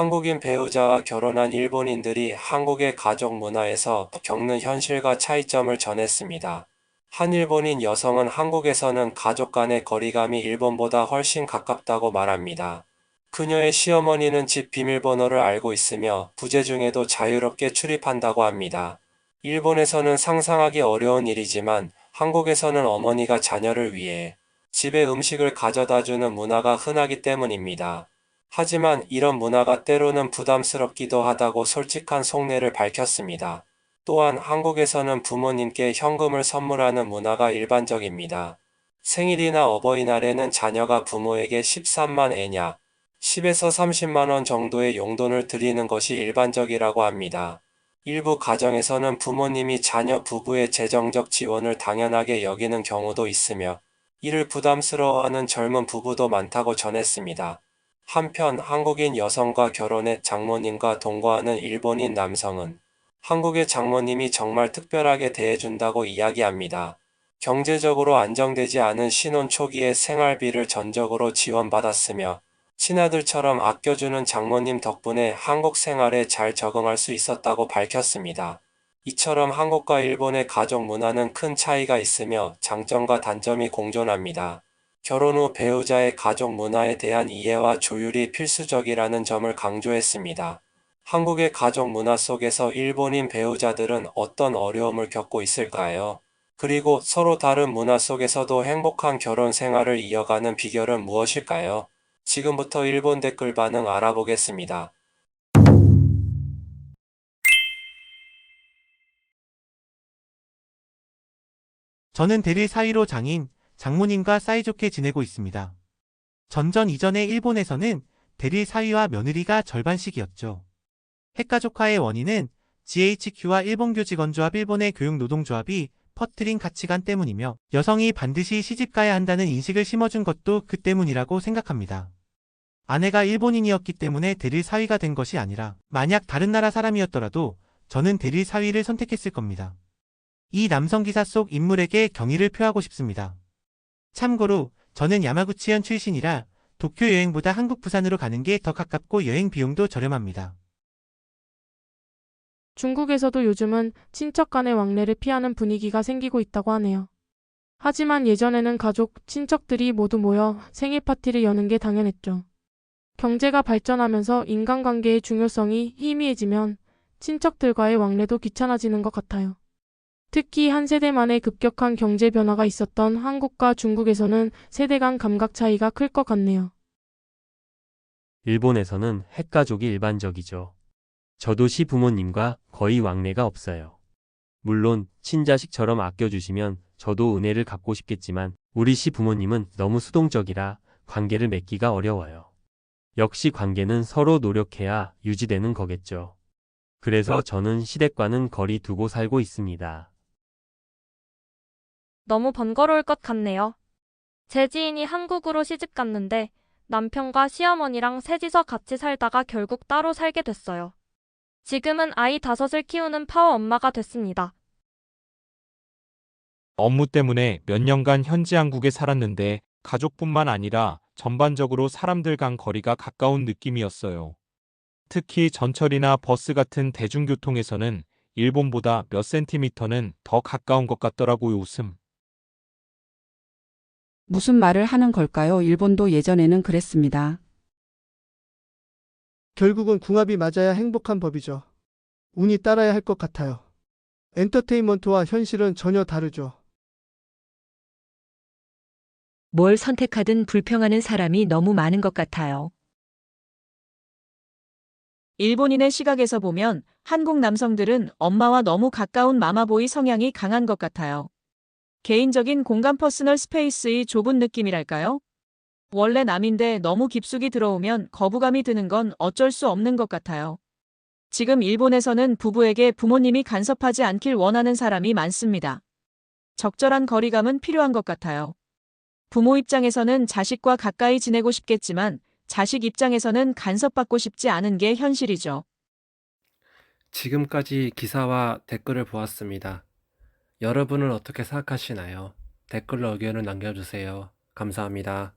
한국인 배우자와 결혼한 일본인들이 한국의 가족 문화에서 겪는 현실과 차이점을 전했습니다. 한 일본인 여성은 한국에서는 가족 간의 거리감이 일본보다 훨씬 가깝다고 말합니다. 그녀의 시어머니는 집 비밀번호를 알고 있으며 부재 중에도 자유롭게 출입한다고 합니다. 일본에서는 상상하기 어려운 일이지만 한국에서는 어머니가 자녀를 위해 집에 음식을 가져다 주는 문화가 흔하기 때문입니다. 하지만 이런 문화가 때로는 부담스럽기도 하다고 솔직한 속내를 밝혔습니다. 또한 한국에서는 부모님께 현금을 선물하는 문화가 일반적입니다. 생일이나 어버이날에는 자녀가 부모에게 13만 에냐, 10에서 30만 원 정도의 용돈을 드리는 것이 일반적이라고 합니다. 일부 가정에서는 부모님이 자녀 부부의 재정적 지원을 당연하게 여기는 경우도 있으며 이를 부담스러워하는 젊은 부부도 많다고 전했습니다. 한편 한국인 여성과 결혼해 장모님과 동거하는 일본인 남성은 한국의 장모님이 정말 특별하게 대해준다고 이야기합니다. 경제적으로 안정되지 않은 신혼 초기에 생활비를 전적으로 지원받았으며 친아들처럼 아껴주는 장모님 덕분에 한국 생활에 잘 적응할 수 있었다고 밝혔습니다. 이처럼 한국과 일본의 가족 문화는 큰 차이가 있으며 장점과 단점이 공존합니다. 결혼 후 배우자의 가족 문화에 대한 이해와 조율이 필수적이라는 점을 강조했습니다. 한국의 가족 문화 속에서 일본인 배우자들은 어떤 어려움을 겪고 있을까요? 그리고 서로 다른 문화 속에서도 행복한 결혼 생활을 이어가는 비결은 무엇일까요? 지금부터 일본 댓글 반응 알아보겠습니다. 저는 대릴 사위로 장모님과 사이좋게 지내고 있습니다. 전전 이전에 일본에서는 대릴 사위와 며느리가 절반씩이었죠. 핵가족화의 원인은 GHQ와 일본교직원조합 일본의 교육노동조합이 퍼뜨린 가치관 때문이며 여성이 반드시 시집가야 한다는 인식을 심어준 것도 그 때문이라고 생각합니다. 아내가 일본인이었기 때문에 대릴 사위가 된 것이 아니라 만약 다른 나라 사람이었더라도 저는 대릴 사위를 선택했을 겁니다. 이 남성 기사 속 인물에게 경의를 표하고 싶습니다. 참고로 저는 야마구치현 출신이라 도쿄 여행보다 한국 부산으로 가는 게 더 가깝고 여행 비용도 저렴합니다. 중국에서도 요즘은 친척 간의 왕래를 피하는 분위기가 생기고 있다고 하네요. 하지만 예전에는 가족, 친척들이 모두 모여 생일 파티를 여는 게 당연했죠. 경제가 발전하면서 인간관계의 중요성이 희미해지면 친척들과의 왕래도 귀찮아지는 것 같아요. 특히 한 세대 만에 급격한 경제 변화가 있었던 한국과 중국에서는 세대 간 감각 차이가 클 것 같네요. 일본에서는 핵가족이 일반적이죠. 저도 시부모님과 거의 왕래가 없어요. 물론 친자식처럼 아껴주시면 저도 은혜를 갚고 싶겠지만 우리 시부모님은 너무 수동적이라 관계를 맺기가 어려워요. 역시 관계는 서로 노력해야 유지되는 거겠죠. 그래서 저는 시댁과는 거리 두고 살고 있습니다. 너무 번거로울 것 같네요. 제 지인이 한국으로 시집 갔는데 남편과 시어머니랑 셋이서 같이 살다가 결국 따로 살게 됐어요. 지금은 아이 5을 키우는 파워 엄마가 됐습니다. 업무 때문에 몇 년간 현지 한국에 살았는데 가족뿐만 아니라 전반적으로 사람들 간 거리가 가까운 느낌이었어요. 특히 전철이나 버스 같은 대중교통에서는 일본보다 몇 센티미터는 더 가까운 것 같더라고요. 웃음. 무슨 말을 하는 걸까요? 일본도 예전에는 그랬습니다. 결국은 궁합이 맞아야 행복한 법이죠. 운이 따라야 할 것 같아요. 엔터테인먼트와 현실은 전혀 다르죠. 뭘 선택하든 불평하는 사람이 너무 많은 것 같아요. 일본인의 시각에서 보면 한국 남성들은 엄마와 너무 가까운 마마보이 성향이 강한 것 같아요. 개인적인 공간 퍼스널 스페이스의 좁은 느낌이랄까요? 원래 남인데 너무 깊숙이 들어오면 거부감이 드는 건 어쩔 수 없는 것 같아요. 지금 일본에서는 부부에게 부모님이 간섭하지 않길 원하는 사람이 많습니다. 적절한 거리감은 필요한 것 같아요. 부모 입장에서는 자식과 가까이 지내고 싶겠지만 자식 입장에서는 간섭받고 싶지 않은 게 현실이죠. 지금까지 기사와 댓글을 보았습니다. 여러분은 어떻게 생각하시나요? 댓글로 의견을 남겨주세요. 감사합니다.